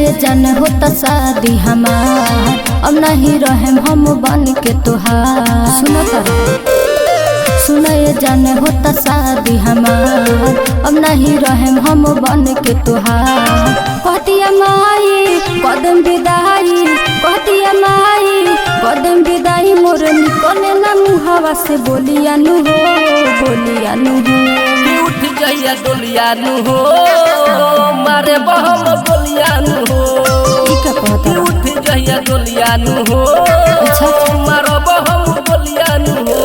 ये जान होता शादी हमार, अब नहीं रहे हम बन के तुहार। सुन ये जान होता शादी हमार, अब नहीं रहे हम बन के तुहार। कहतिया माई कदम विदाई, कहतिया माई कदम विदाई, मोर निकले ना मुहावा से बोलिया नु हो, बोलिया नु हो। उठ जाइया डोलिया नु हो, मारे बहम बोलिया नु हो। उठ जाइया डोलिया नु हो, मारो बहम बोलिया नु हो।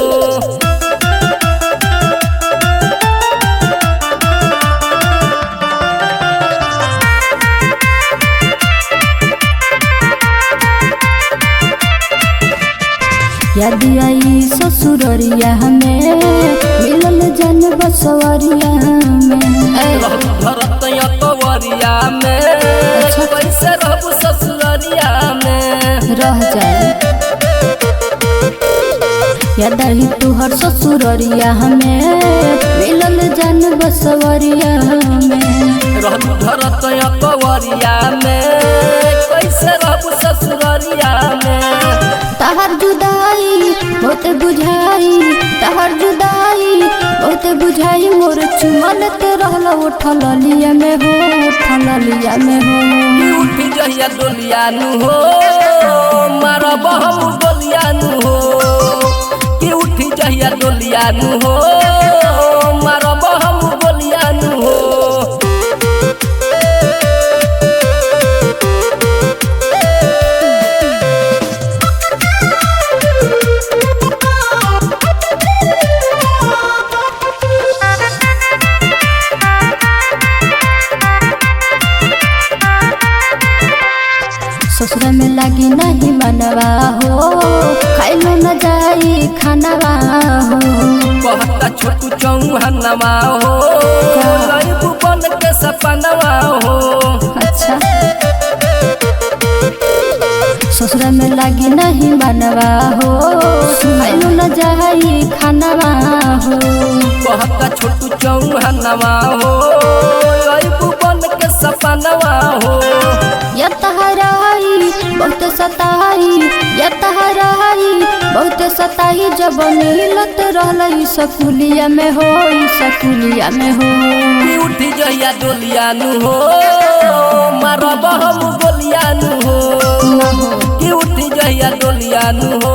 याद आई ससुररिया में, मिलल जन बसवरिया में। भरतया कवरिया में, कैसे रहबू ससुररिया में रह जाए। याद आई तुहर ससुररिया में, मिलल जन बसवरिया में। भरतया कवरिया में, कैसे रहबू ससुररिया में। तहर जुदाई बहुत बुझाई, तहर जुदाई बहुत बुझाई, मोर चुमलत रहल उठल लिया में हो, उठल लिया में हो। उठ जाइया डोलिया नु हो, मारा बहम बोलिया नु हो। कि उठ जाइया डोलिया नु हो, मारा बहम बोलिया नु हो। ससुर में लगी नहीं मनवा हो, खाइलो न जाई खानवा हो। कहता छोटू चौहानवा हो, लइबू बन के सपनवा हो। अच्छा ससुर में लगी नहीं मनवा हो, खाइलो न जाई खानवा हो। कहता छोटू चौहानवा हो, लइबू बन के सपनवा हो। या तहराई बहुत सताई, या तहराई बहुत सताई, जब मिलत रहल सकुलिया में हो, सकुलिया में हो। उठ जाइया डोलिया नु हो, मारा बहम बोलिया नु हो। कि उठ जाइया डोलिया नु हो।